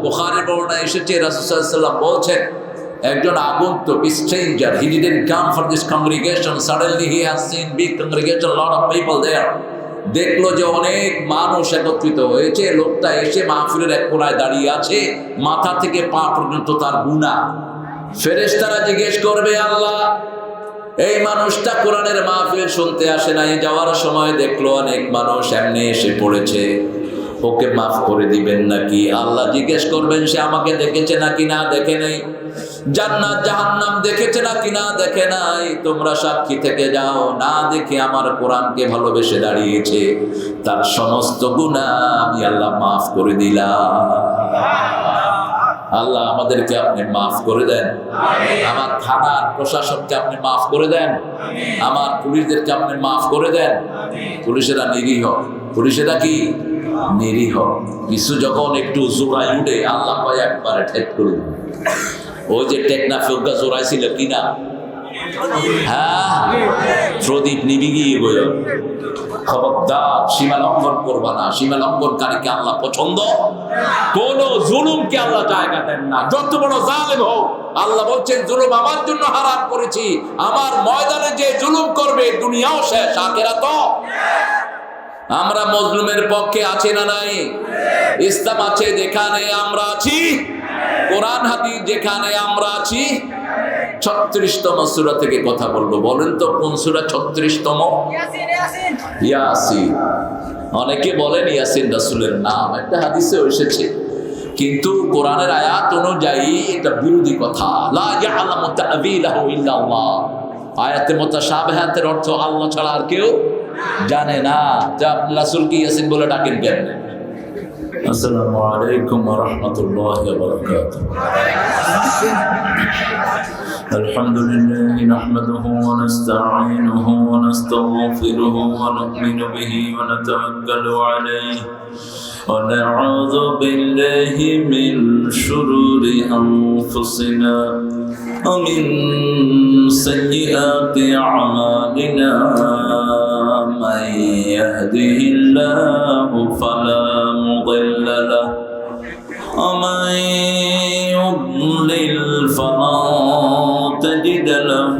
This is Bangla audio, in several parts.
বুখারীর বর্ণনা এসেছে রাসূল সাল্লাল্লাহু আলাইহি ওয়াসাল্লাম বলছেন, একজন আগন্তুক stranger, he didn't come for this congregation, suddenly he has seen big congregation, lot of people there. দেখলো যে অনেক মানুষ একত্রিত হয়েছে, লোকটা এসে মাহফিলের এক কোণায় দাঁড়িয়ে আছে, মাথা থেকে পা পর্যন্ত তার গুনাহ। ফেরেশতারা জিজ্ঞেস করবে, আল্লাহ এই মানুষটা কোরআনের মাহফিল শুনতে আসে নাই, যাওয়ার সময় দেখলো অনেক মানুষ এমনি এসে পড়েছে, ওকে মাফ করে দিবেন নাকি? আল্লাহ জিজ্ঞেস করবেন, সে আমাকে দেখেছে নাকি না দেখে নাই? জান্নাত জাহান্নাম দেখেছে নাকি না দেখে নাই? তোমরা সাক্ষী থেকে যাও। না দেখে আমার কোরআনকে ভালোবেসে দাঁড়িয়েছে, তার সমস্ত গুনাহ আমি আল্লাহ মাফ করে দিলাম। আল্লাহ আমাদেরকে আপনি মাফ করে দেন, আমার থানার প্রশাসনকে আপনি মাফ করে দেন, আমার পুলিশদেরকে আপনি মাফ করে দেন। পুলিশেরা নিরীহ, পুলিশেরা কি নিরীহ? কিছু যখন একটু জোড়ায় উঠে আল্লাহ পায় একবারে ঠেক করে দেন। ওই যে টেকনাফিজ্ঞা জোড়াইছিল কিনা, হ্যাঁ, প্রদীপ নিবি গিয়ে গেল। খবরদার, সীমা লঙ্ঘন করবা না। সীমা লঙ্ঘনকারীকে আল্লাহ পছন্দ, কোন জুলুমকে আল্লাহ জায়গা দেন না, যত বড় জালেম হোক। আল্লাহ বলছেন, জুলুম আমার জন্য হারাম করেছি, আমার ময়দানে যে জুলুম করবে দুনিয়াও শেষ, আখিরাতও। আমরা মজলুমের পক্ষে আছি না নাই? ইসলাম আছে যেখানে আমরা আছি, কোরআন হাদিস যেখানে আমরা আছি। 36তম সূরা থেকে কথা বলবো। বলেন তো কোন সূরা 36তম? ইয়াসিন। অনেকে বলেন ইয়াসিন রাসূলের নাম, একটা হাদিসে এসেছে, কিন্তু কোরআনের আয়াত অনুযায়ী এটা বিরোধী কথা। লা ইয়ালামু তা'বীলাহু ইল্লাল্লাহ। আয়াতে মুতাশাবিহাতের অর্থ আল্লাহ ছাড়া আর কেউ জানে না। যা রাসূলকে ইয়াসিন বলে ডাকেন কেন? আসসালামু আলাইকুম ওয়া রাহমাতুল্লাহি ওয়া বারাকাতুহু। আলহামদুলিল্লাহি নাহমাদুহু ওয়া নাস্তাঈনুহু ওয়া নাস্তাগফিরুহু ওয়া নু'মিনু বিহি ওয়া নাতাওয়াক্কালু আলাইহি ওয়া না'উযু বিল্লাহি মিন শুরুরি আনফুসিনা ওয়া মিন সাইয়্যাতি আ'মালিনা। মান ইয়াহদিহিল্লাহু ফালা مضل له ومن يضلل فلن تجد له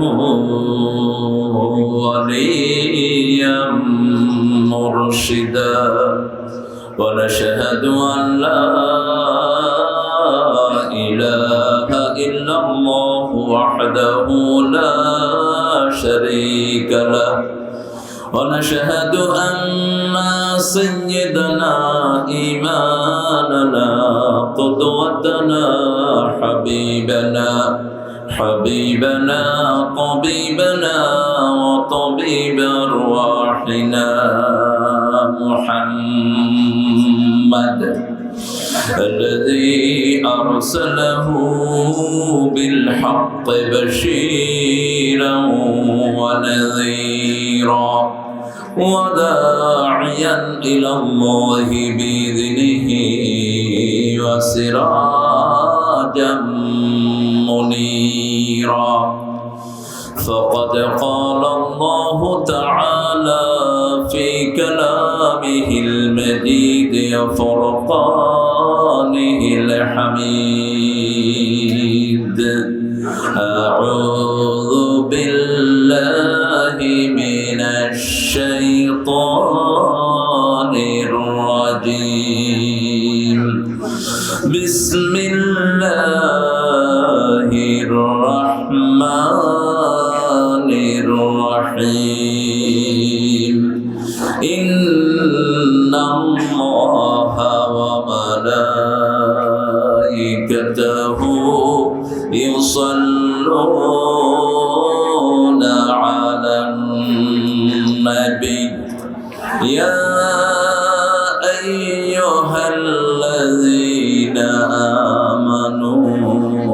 وليا مرشدا ونشهد أن لا إله إلا الله وحده لا شريك له ونشهد أن سيدنا إمامنا قدوتنا حبيبنا طبيبنا وطبيب أرواحنا محمد الذي أرسله بالحق بشيرا ونذيرا وداعيا إلى الله بإذنه وسراجا منيرا. فقد قال الله تعالى في كلامه المجيد وفرقانه الحميد: أعوذ بالله من الشيطان الرجيم. بسم الله الرحمن الرحيم. إن الله وملائكته يصلون على النبي يا أيها الذين آمنوا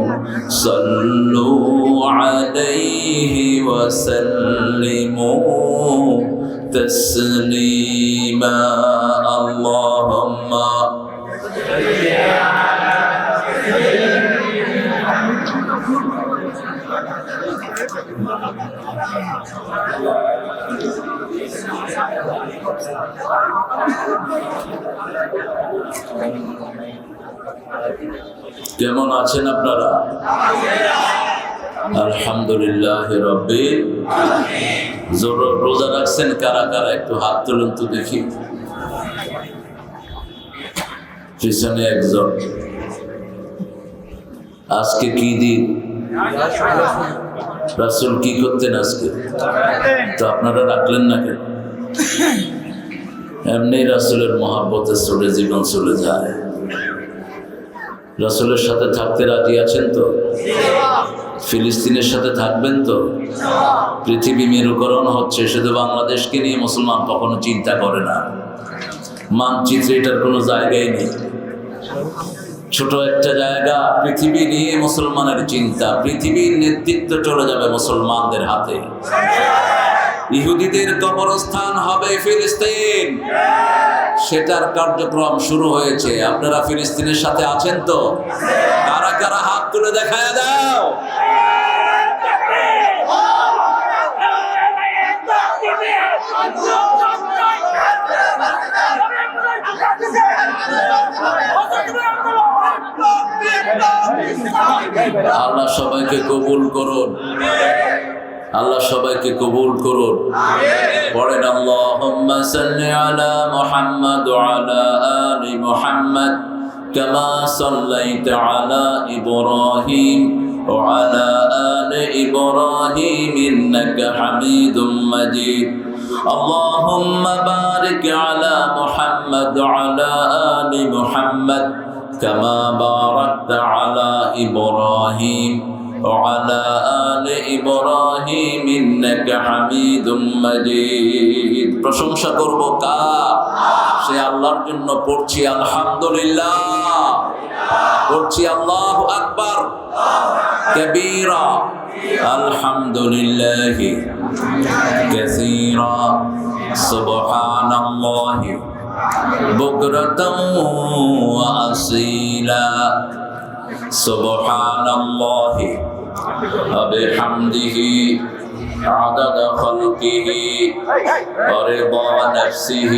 صلوا عليه وسلموا تسليما. اللهم কেমন আছেন আপনারা? আলহামদুলিল্লাহ রাব্বিল আলামিন। রোজা রাখছেন কারা কারা? একটু হাত তুলুন তো দেখি। পিছনে একজন। আজকে কি দিন? রাসূল কি করতেন আজকে? তো আপনারা রাখলেন না কেন? এমনি রাসূলের মহব্বতে চলে জীবন চলে যায়। রাসূলের সাথে থাকতে রাজি আছেন তো? ফিলিস্তিনের সাথে থাকবেন তো? পৃথিবী মেরুকরণ হচ্ছে, শুধু বাংলাদেশকে নিয়ে মুসলমান কখনো চিন্তা করে না। মানচিত্রে এটার কোনো জায়গাই নেই। ছোট একটা জায়গা, পৃথিবী নিয়ে মুসলমানের চিন্তা। পৃথিবীর নেতৃত্ব চলে যাবে মুসলমানদের হাতে। ইহুদিদের কবরস্থান হবে ফিলিস্তিন, সেটার কার্যক্রম শুরু হয়েছে। আপনারা ফিলিস্তিনের সাথে আছেন তো? কারা কারা হাত তুলে দেখায় দাও। আল্লাহ সবাইকে কবুল করুন, আল্লাহ সবাইকে কবুল করুন। পড়েন আল্লাহুম্মা সাল্লি আলা মুহাম্মাদ ওয়া আলা আলি মুহাম্মাদ কামা সাল্লাইতা আলা ইব্রাহিম ওয়া আলা আলি ইব্রাহিম ইন্নাকা হামিদুম মাজিদ। আল্লাহুম্মা বারিক আলা মুহাম্মাদ ওয়া আলা আলি মুহাম্মাদ কামা বারাকতা আলা ইব্রাহিম وعلى آل إبراهيم إنك حميد مجيد। প্রশংসা করব কার? সে আল্লাহর জন্য পড়ছি আলহামদুলিল্লাহ, পড়ছি আল্লাহু আকবার কবীরা, আলহামদুলিল্লাহ কাসীরা, সুবহানাল্লাহি বুকরাতাও ওয়া আসীলা, সুবহানাল্লাহি وبحمده عدد خلقه ورضا نفسه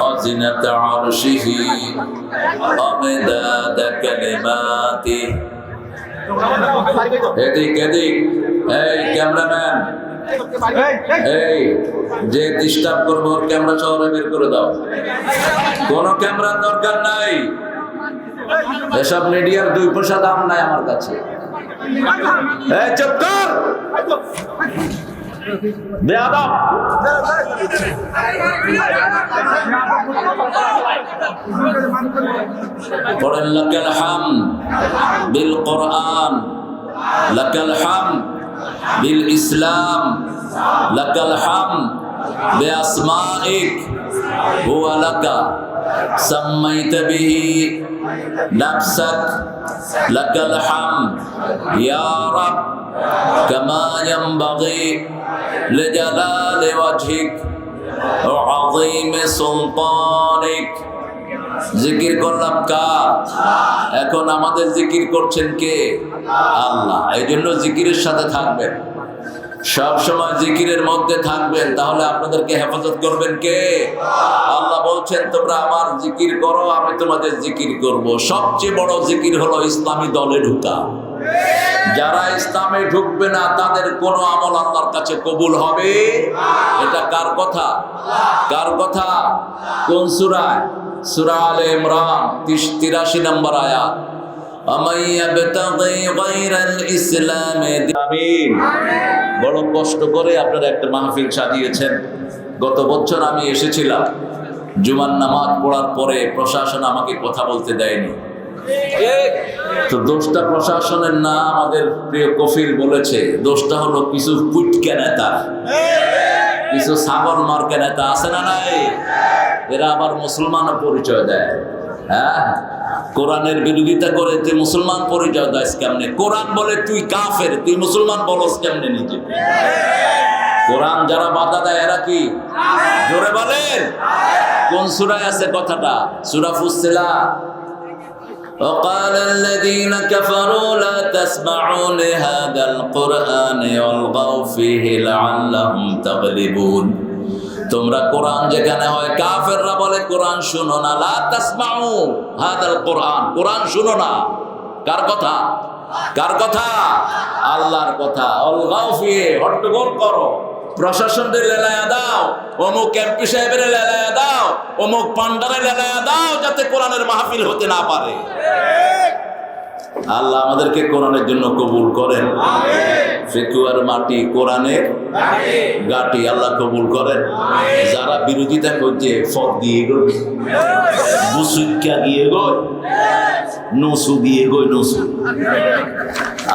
وزنة عرشه ومداد كلماته। এদিক এদিক, এই ক্যামেরাম্যান, এই যে ডিস্টার্ব করবো ওর ক্যামেরা শহরে বের করে দাও। কোনো ক্যামেরার দরকার নাই, এসব মিডিয়ার 2 পয়সা দাম নাই আমার কাছে। এই চুপ কর বেয়াদব। পড়েন লাকাল হামদ বিল কোরআন, লাকাল হামদ বিল ইসলাম, লাকাল হামদ বিআসমাইক হুয়া লাকা সাম্মাইতা বিহি নাফসাক, লাকাল হামদ ইয়া রাব কামা ইয়ানবাগি লিজালালি ওয়াজহিক ওয়া আযীমি সুলতানিক। জিকির করলাম কার? এখন আমাদের জিকির করছেন কে? আল্লাহ। এই জন্য জিকিরের সাথে থাকবেন, সব সময় জিকিরের মধ্যে থাকবেন, তাহলে আপনাদেরকে হেফাজত করবেন কে? আল্লাহ বলছেন তোমরা আমার জিকির করো, আমি তোমাদের জিকির করব। সবচেয়ে বড় জিকির হলো ইসলামী দলে ঢুকা। যারা ইসলামে ঢুকবে না তাদের কোনো আমল আল্লাহর কাছে কবুল হবে। এটা কার কথা? কার কথা? কোন সূরা? সূরা আলে ইমরান 83 নম্বর আয়াত। বড় কষ্ট করে আপনারা একটা মাহফিল সাজিয়েছেন। গত বছর আমি এসেছিলাম, জুমার নামাজ পড়ার পরে প্রশাসন আমাকে কথা বলতে দেয়নি। তো দোষটা প্রশাসনের না, আমাদের প্রিয় কফিল বলেছে দোষটা হলো কিছু পুটকে নেতা, কিছু ছাগল মার্কা নেতা আছে না নাই, এরা আবার মুসলমানও পরিচয় দেয়। হ্যাঁ, কোরআনের বিরোধিতা করে তুই মুসলমান পরিচয় দাস কেমনে? কোরআন বলে তুই কাফের, তুই মুসলমান বলস কেমনে নিজে? কোরআন যারা বাধা দেয় এরা কি? জোরে বলেন, কোন সূরায় আছে কথাটা? সূরা ফুসসিলাত। وقال الذين كفروا لا تسمعوا لهذا القرآن والغوا فيه لعلهم تغلبون। তোমরা কোরআন যেখানে হয় কাফেররা বলে কোরআন শুনো না, লা তাসমাউ হাদাল কোরআন, কোরআন শুনো না। কার কথা? কার কথা? আল্লাহর কথা। অলগাও ফিয়ে, হট্টগোল করো, প্রশাসনদের লেলায়া দাও, অমুক এমপি সাহেবের লেলায়া দাও, অমুক পান্ডারে লেলায়া দাও, যাতে কোরআনের মাহফিল হতে না পারে। আল্লাহ আমাদেরকে কোরআনের জন্য কবুল করেন। ফিকুয়ার মাটি কোরআনের গাটি, আল্লাহ কবুল করেন। যারা বিরোধিতা করছে ফদ দিয়ে গই, বুসুক্কা দিয়ে গই, নসু দিয়ে গই, নসু।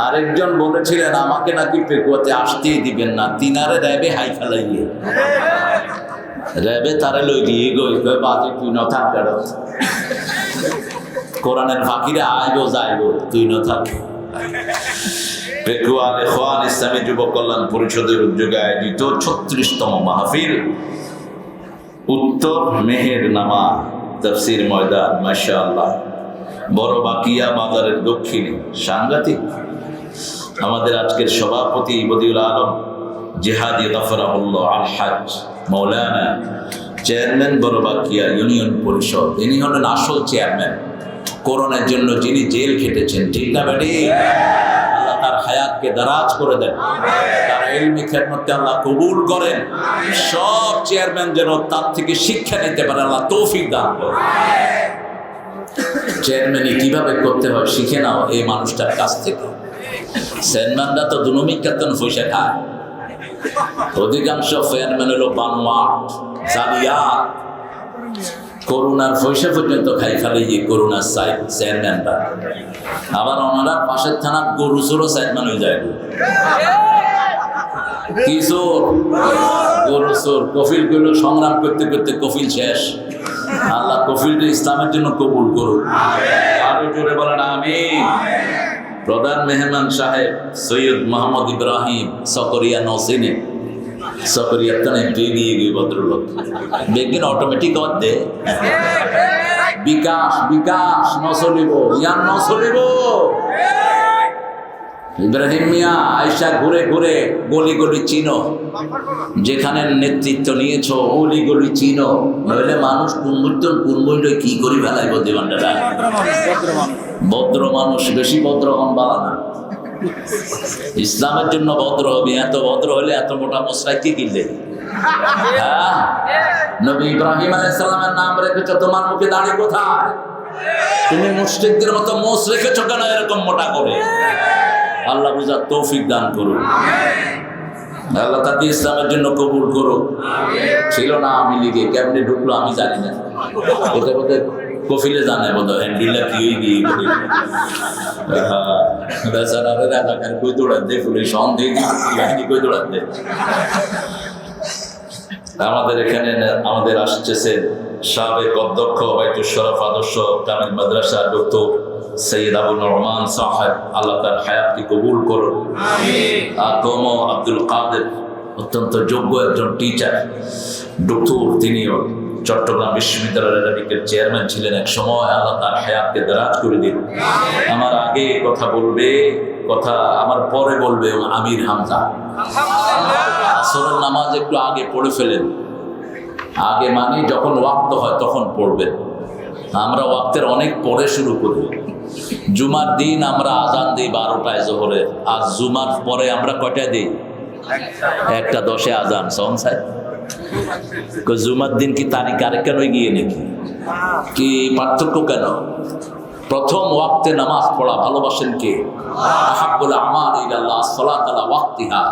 আরেকজন বলেছিলেন আমাকে নাকি পেকুয়াতে আসতেই দিবেন না, তিনারে র্যাবে হাই ফেলাইয়ে, র্যাবে তারে লই দিয়ে গই, বাজে তুই না থাক, কোরআনের ফাঁকিরে আইব যাইব, তুই না থাক। পেকুয়াল ইখওয়ান ইসলামী যুব কল্যাণ পরিষদের উদ্যোগে আয়োজিত 36তম মাহফিল উত্তর মেহেরনামা তাফসীর ময়দান, মাশাআল্লাহ, বড় বাকিয়া বাজারের দক্ষিণে। সাংঘাতিক। আমাদের আজকের সভাপতি বদিউল আলম জিহাদি গফরাহুল্লাহ আল হাজ মাওলানা, চেয়ারম্যান বড় বাকিয়া ইউনিয়ন পরিষদ, ইনি হলেন আসল চেয়ারম্যান। কোরআনের জন্য যিনি জেল খেটেছেন, ঠিক না বেটি? আল্লাহ তার হায়াতকে দারাজ করে দেন, তার ইলমি খেদমতকে আল্লাহ কবুল করেন। সব চেয়ারম্যান যেন তার থেকে শিক্ষা নিতে পারে, আল্লাহ তৌফিক দান করেন। চেয়ারম্যানই কিভাবে করতে হয় শিখে নাও এই মানুষটার কাছ থেকে। চেয়ারম্যানরা তো দুনমিক কাতন পয়সা খায়, অধিকাংশ চেয়ারম্যান হলো বানোয়াট, জালিয়াত, করোনার পয়সা পর্যন্ত খাই ফেলে যে করোনার চেয়ারম্যানরা। আবার ওনারা পাশের থানার গরু চোরও চেয়ারম্যান হয়ে যায়। কি চোর? গরু চোর। কফিল গুলো সংগ্রাম করতে করতে কফিল শেষ। আল্লাহ কফিলটা ইসলামের জন্য কবুল করুন। আরো জোরে বলেন আমিন। প্রধান মেহমান সাহেব সৈয়দ মোহাম্মদ ইব্রাহিম সকরিয়া নসিনে, সকরিয়া তানে বেরিয়ে গিয়ে ভদ্রলোক বেগিন অটোমেটিক দে বিকাশ বিকাশ নচলিব, ইয়ান নচলিব। ইব্রাহিম মিয়া আয়সা ঘুরে ঘুরে গলি গলি চিনো, যেখানে নেতৃত্ব নিয়েছো অলি গলি চিনো, নইলে মানুষ কুনমুল কি করি ফেলাইব দেবানটা। ভদ্র মানুষ, বেশি ভদ্র হন বালা না। ইসলামের জন্য ভদ্র হবে, এত ভদ্র হলে এত মোটা মশলাই কি কিনলে? হ্যাঁ, নবী ইব্রাহিম আলাইহিস সালামের নাম রেখেছো, তোমার মুখে দাড়ি কোথায়? তুমি মুশরিকদের মতো মোষ রেখেছো কেন এরকম মোটা করে? আল্লাহ বুঝার তৌফিক দান করুন। আল্লাহ তাকে ইসলামের জন্য কবুল করো। ছিল না আমি লিগে, কেমনি ঢুকলো আমি জানি না। কোথায় কোথায় কফিলে জানে বোধ হ্যান্ডিলা কি গিয়ে বেচারারে এলাকার কই দৌড়াতে পুলিশ সন্দেহ কই দৌড়াতে। আমাদের এখানে আমাদের আসছে সাবেক অধ্যক্ষ বাইতুল শরফ আদর্শ কামিল মাদ্রাসা ডক্টর সৈয়দ আবু নোমান সাহেব, আল্লাহ তার হায়াতকে কবুল করুন। আকম আব্দুল কাদের অত্যন্ত যোগ্য একজন টিচার, ডক্টর, তিনিও চট্টগ্রাম বিশ্ববিদ্যালয়ের অ্যারাবিকের চেয়ারম্যান ছিলেন এক সময়, আল্লাহ তার হায়াতকে দারাজ করে দিন। আমার আগে কথা বলবে, কথা আমার পরে বলবে আমির হামজা। আসরের নামাজ একটু আগে পড়ে ফেলেন, আগে মানে যখন ওয়াক্ত হয় তখন পড়বেন। আমরা ওয়াক্তের অনেক পরে শুরু করি। জুমার দিন আমরা আজান দিই 12টায় জোহরের, আজ জুমার পরে আমরা কয়টায় দিই? 1:10 আজান। সংসার জুমার দিন কি তারিখ আরেক কেন গিয়ে নাকি? কি পার্থক্য কেন? প্রথম ওয়াক্তে নামাজ পড়া ভালোবাসেন কে? আহাব্বুল আমাল ইলাল্লাহ আসসালাতু আলা ওয়াক্তিহা,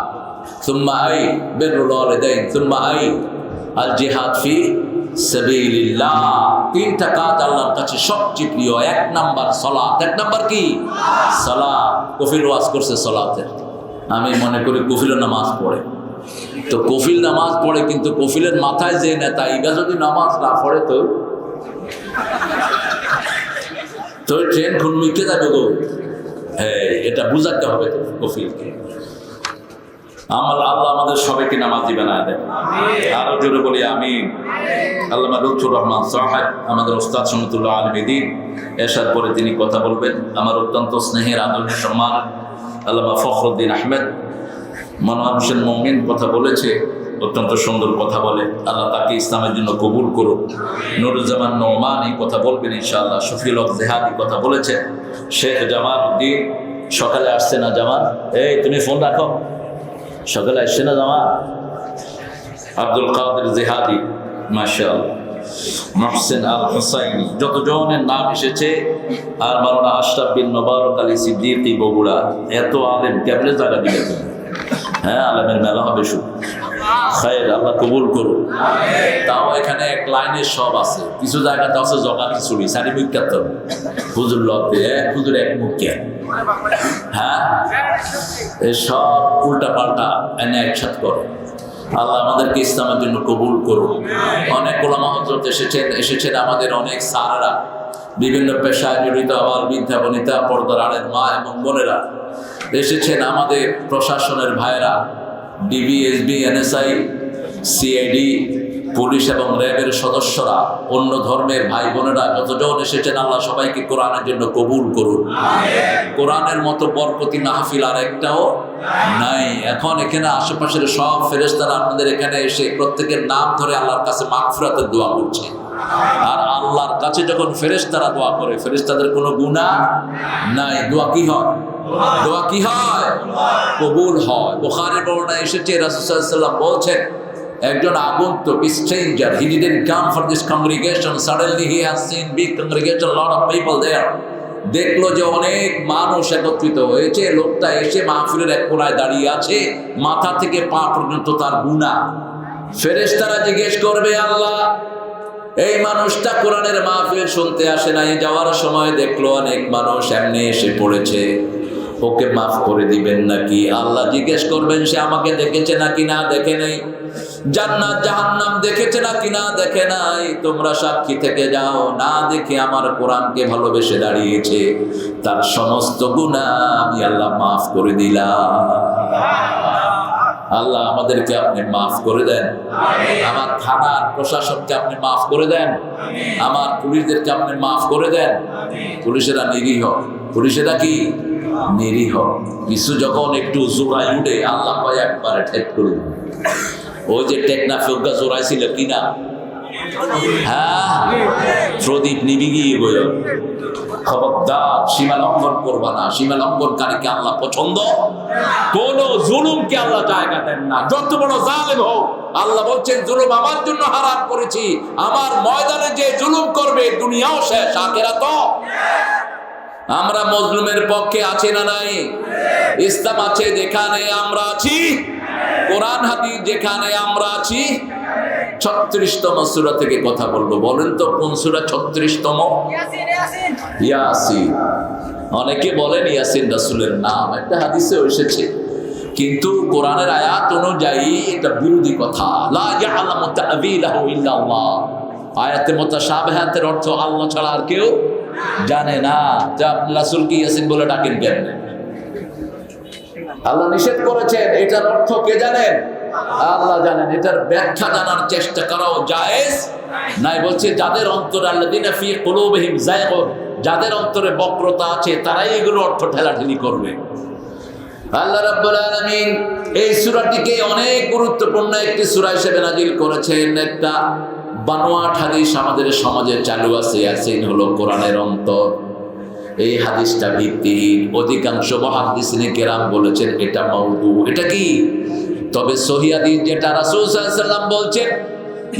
সুম্মা আই বিররুল ওয়ালিদাইন, সুম্মা আই আল জিহাদ ফি সাবিলিল্লাহ। তিনটা কাজ আল্লাহর কাছে সবচেয়ে প্রিয়। 1 নাম্বার সালাত। 1 নাম্বার কি? সালাত। কফিল ওয়াজ করছে সালাতের, আমি মনে করি কফিল নামাজ পড়ে। তো কফিল নামাজ পড়ে, কিন্তু কফিলের মাথায় যে নেতা ইবা যদি নামাজ না পড়ে তো ট্রেন খুন মিটে যাবে গো। হ্যাঁ, এটা বুঝাতে হবে তো কফিলকে। আল্লাহ আমাদের সবাইকে নামাজি বানায় দেন। আরো জোরে বলি আমিন। আল্লামা লুৎফুর রহমান সাহেব আমাদের ওস্তাদ সুন্নাতুল্লাহ আলমীদ্দিন এসার পরে তিনি কথা বলবেন। আমার অত্যন্ত স্নেহের আদর্শ সম্মান আল্লামা ফখরুদ্দিন আহমেদ মনোয়ার হোসেন মমিন কথা বলেছে। অত্যন্ত সুন্দর কথা বলে। আল্লাহ তাকে ইসলামের জন্য কবুল করুক। নুরুজ্জামান নোমান এই কথা বলবেন ইনশাআল্লাহ। শফিউল হক জেহাদি কথা বলেছেন। শেখ জামাল উদ্দিন সকালে আসছে না? জামাল, এই তুমি ফোন রাখো, সকালে আসছে না জামাল? আব্দুল কাদের জেহাদি, মাশাআল্লাহ, মহসেন আল হুসাইনি, যতজনের নাম এসেছে। আর মাওলানা আশরাফ বিন মোবারক আলী সিদ্দিকী বগুড়া। এত আলেম কেমনে জায়গা দিলে তুমি? হ্যাঁ, আলেমের মেলা হবে শুধু। খায়ের, আল্লাহ কবুল করুন। তাও এখানে এক লাইনে সব আছে, কিছু জায়গাতে আছে জগা খিচুড়ি, সারি বিখ্যাত হুজুর লতে এক হুজুর এক মুখে। হ্যাঁ, এই সব উল্টা পাল্টা এনে একসাথ করে। আল্লাহ আমাদেরকে ইসলামের জন্য কবুল করুন। অনেক ওলামা হযরত এসেছেন আমাদের অনেক স্যাররা, বিভিন্ন পেশায় জড়িত, আবার বৃদ্ধা বনিতা, পর্দার আড়ের মা এবং বোনেরা এসেছেন, আমাদের প্রশাসনের ভাইরা, ডিবিএসবি, এনএসআই, সিআইডি, পুলিশ এবং র্যাবের সদস্যরা, অন্য ধর্মের ভাই বোনেরা যতজন এসেছেন, আল্লাহ সবাইকে কোরআনের জন্য কবুল করুন। কোরআনের মতো বরকতি মাহফিল আর একটাও নাই। এখন এখানে আশেপাশের সব ফেরেশতারা আপনাদের এখানে এসে প্রত্যেকের নাম ধরে আল্লাহর কাছে মাগফিরাতের দোয়া করছে। আর আল্লাহর কাছে যখন ফেরেশতারা দোয়া করে, ফেরেশতাদের কোনো গুনাহ নাই। দোয়া কি হয়? দোয়া কি হয়? কবুল হয়। বুখারীর বর্ণনায় এসেছে, রাসূল সাল্লাল্লাহু আলাইহি ওয়াসাল্লাম বলছেন, একজন আগন্তুক, stranger, he didn't come for this congregation, suddenly he has seen big congregation, lot of people there. দেখলো যে অনেক মানুষ একত্রিত হয়েছে, লোকটা এসে মাহফিলের এক কোণায় দাঁড়িয়ে আছে, মাথা থেকে পা পর্যন্ত তার গুনাহ। ফেরেশতারা জিজ্ঞেস করবে, আল্লাহ এই মানুষটা কোরআনের মাহফিল শুনতে আসে নাই, যাওয়ার সময় দেখলো অনেক মানুষ এমনি এসে পড়েছে, ওকে মাফ করে দিবেন নাকি? আল্লাহ জিজ্ঞেস করবেন, সে আমাকে দেখেছে নাকি না দেখে নাই? জান্নাত জাহান্নাম দেখেছে নাকি না দেখে নাই? তোমরা সাক্ষী থেকে যাও। না দেখে আমার কোরআনকে ভালোবেসে দাঁড়িয়েছে, তার সমস্ত গুনাহ আমি আল্লাহ মাফ করে দিলাম। আল্লাহ আমাদেরকে আপনি মাফ করে দেন। আমার থানার প্রশাসনকে আপনি মাফ করে দেন। আমার পুলিশদেরকে আপনি মাফ করে দেন। পুলিশেরা নিরীহ, পুলিশেরা কি নিরীহ। কিছু যখন একটু জোড়ায় উঠে, আল্লাহ পায় একবারে ঠেক করে দেন। ওই যে টেকনাফ জোড়ায় ছিল কিনা? হ্যাঁ, প্রদীপ নিবি গিয়ে গেল। খবরদার, সীমা লঙ্ঘন করবা না। সীমা লঙ্ঘনকারীকে আল্লাহ পছন্দ, কোন জুলুমকে আল্লাহ জায়গা দেন না, যত বড় জালেম হোক। আল্লাহ বলছেন, জুলুম আমার জন্য হারাম করেছি। আমার ময়দানে যে জুলুম করবে, দুনিয়াও শেষ, আখিরাতও। আমরা মজলুমের পক্ষে আছি না নাই? ইসলাম আছে যেখানে আমরা আছি, কোরআন হাদিস যেখানে আমরা আছি। 36তম সূরা থেকে কথা বলবো। বলেন তো কোন সূরা 36তম? ইয়াসিন। অনেকে বলেন ইয়াসিন রাসূলের নাম, একটা হাদিসে এসেছে, কিন্তু কোরআনের আয়াত অনুযায়ী এটা বিরোধী কথা। লা ইয়ালামু তা'বীলাহু ইল্লাল্লাহ। আয়াতে মুতাশাবিহাতের অর্থ আল্লাহ ছাড়া আর কেউ জানে না। যা রাসূলকে ইয়াসিন বলে ডাকেন কেন? আল্লাহ নিষেধ করেছেন, এটার অর্থ কে জানেন? আল্লাহ জানেন। এটার ব্যাখ্যা জানার চেষ্টা করাও জায়েজ নাই। বলছে যাদের অন্তরে, আল্লাযীনা ফী কুলূবিহিম যায়গুন, যাদের অন্তরে বক্রতা আছে, তারাই এগুলো অর্থ ঠেলাঠেলি করবে। আল্লাহ রাব্বুল আলামিন এই সূরাটিকে অনেক গুরুত্বপূর্ণ একটি সূরা হিসেবে নাজিল করেছেন। একটা বানোয়াট হাদিস আমাদের সমাজে চালু আছে, ইয়াসিন হলো কোরআনের অন্তর। এই হাদিসটা ভিত্তিহীন। অধিকাংশ মুহাদ্দিসিনে কেরাম বলেছেন এটা মাউদু। এটা কি? তবে সহিহ হাদিস যেটা রাসূল সাল্লাল্লাহু আলাইহি ওয়াসাল্লাম বলছেন,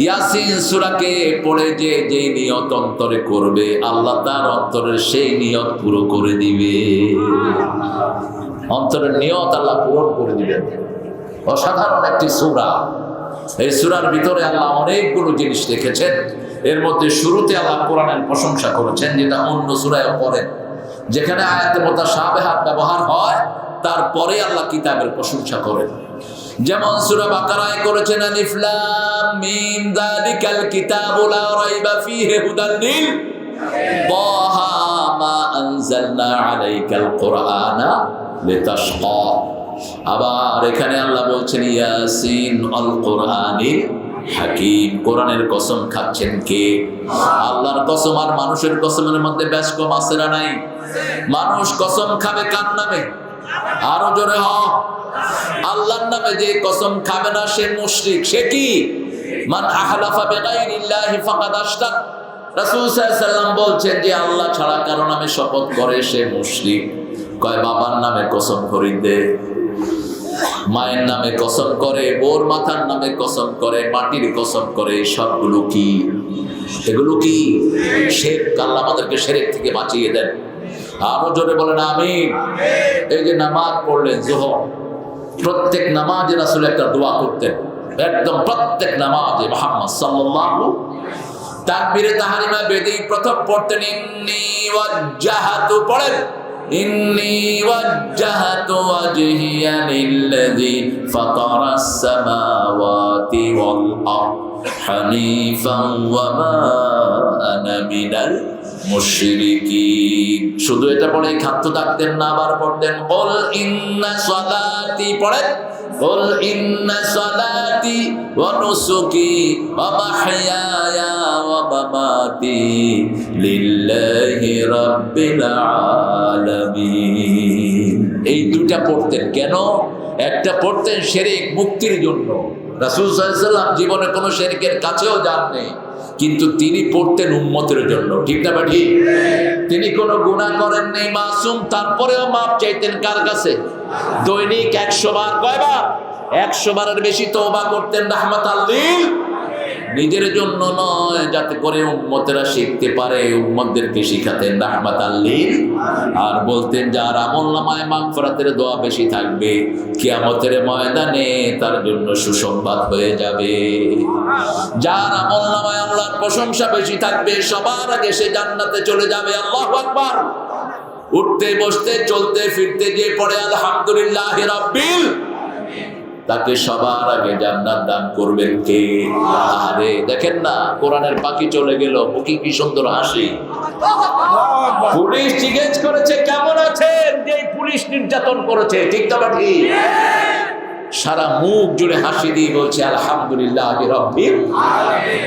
ইয়াসিন সূরাকে পড়ে যে নিয়ত অন্তরে করবে, আল্লাহ তার অন্তরের সেই নিয়ত পুরো করে দিবে। অন্তরের নিয়ত আল্লাহ পূরণ করে দিবেন। অসাধারণ একটি সূরা। এই সূরার ভিতরে আল্লাহ অনেকগুলো জিনিস রেখেছেন। এর মধ্যে শুরুতে আল্লাহ কোরআনের প্রশংসা করেছেন, যেটা অন্য সূরায়ও পড়েন। যেখানে আয়াতে মুতাশাবিহাত ব্যবহার হয়, তারপরে আল্লাহ কিতাবের প্রশংসা করেন। যেমন সূরা বাকারায় করেছেন, আলিফ লাম মিম যালিকাল কিতাবু লা রাইবা ফীহি হুদাল লিল তাহা মা আনজালনা আলাইকাল কুরআনা লিতাশকা। আবার এখানে আল্লাহ বলছেন, ইয়াসিন আল কুরআনিল হাকিম। কোরআনের কসম খাচ্ছেন কে? আল্লাহর কসম আর মানুষের কসমের মধ্যে বেশ কম আছে না নাই? মানুষ কসম খাবে কার নামে? আরো জোরে হ। আল্লাহর নামে যে কসম খাবে না সে মুশরিক। সে কি? মান আহলাফা বিগাইরিল্লাহি ফাকাদ আশরাক। রাসূল সাল্লাল্লাহু আলাইহি ওয়াসাল্লাম বলছেন যে আল্লাহ ছাড়া কারো নামে শপথ করে সে মুশরিক। কয় বাবার নামে কসম করিতে, মায়ের নামে কসম করে, বোর মাথার নামে কসম করে, মাটির কসম করে, সবগুলো কি? এগুলো কি শিরক? আল্লাহ আমাদেরকে শিরক থেকে বাঁচিয়ে দেন। আরো জোরে বলেন আমিন। এই যে নামাজ পড়লেন যোহর, প্রত্যেক নামাজে রাসূল একটা দোয়া করতেন, একদম প্রত্যেক নামাজে মুহাম্মদ সাল্লাল্লাহু তাকবীরে তাহরিমা বেদি প্রথম পড়তেন ইন্নী ওয়াজ্জাহাতু, পড়েন ইন্নী ওয়াজ্জাহাতু ওয়াজহিয়া লিল্লাযী ফাতারাস সামাওয়াতি ওয়াল আরদ হানিফান ওয়া মা আনা মিনাল মুশরিকিন। শুধু এটা পড়ে খাদ্য থাকতেন না, আবার পড়তেন কুল ইন্না সালাতি, পড়েন কুল ইন্না সালাতি ওয়া নুসুকি ওয়া মাহইয়ায়া ওয়া মামাতি লিল্লাহি রাব্বিল আলামিন। এই দুইটা পড়তেন কেন? একটা পড়তেন শিরক মুক্তির জন্য। রাসূল সাল্লাল্লাহু আলাইহি ওয়াসাল্লাম জীবনে কোনো শিরকের কাছেও যাননি, কিন্তু তিনি পড়তেন উম্মতের জন্য। ঠিক না ভাই? তিনি কোনো গুনাহ করেন নাই, মাসুম, তারপরেও মাপ চাইতেন কার কাছে? দৈনিক 100 বার। কয়বার? 100 বারের বেশি তওবা করতেন রাহমাতাল লিল, নিজের জন্য নয়, যাতে করে উম্মতেরা শিখতে পারে, উম্মতদেরকে শিখাতেন রাহমাতাল লিল। আর বলতেন যার আমলনামায় মাগফিরাতের দোয়া বেশি থাকবে, কিয়ামতের ময়দানে তার জন্য সুসংবাদ হয়ে যাবে। যার আমলনামায় আল্লাহর প্রশংসা বেশি থাকবে, সবার আগে সে জান্নাতে চলে যাবে। আল্লাহু আকবার। উঠতে বসতে চলতে ফিরতে যে পড়ে আলহামদুলিল্লাহি রাব্বিল, তাকে সবার আগে জান্নাত দান করবেন কে? আরে দেখেন না, কোরআনের পাখি চলে গেল, মুখে কি সুন্দর হাসি। পুলিশ জিজ্ঞেস করেছে কেমন আছেন, যে পুলিশ নির্যাতন করেছে, ঠিক তো বাকি? সারা মুখ জুড়ে হাসি দিয়ে বলছে আলহামদুলিল্লাহি রাব্বিল আলামিন।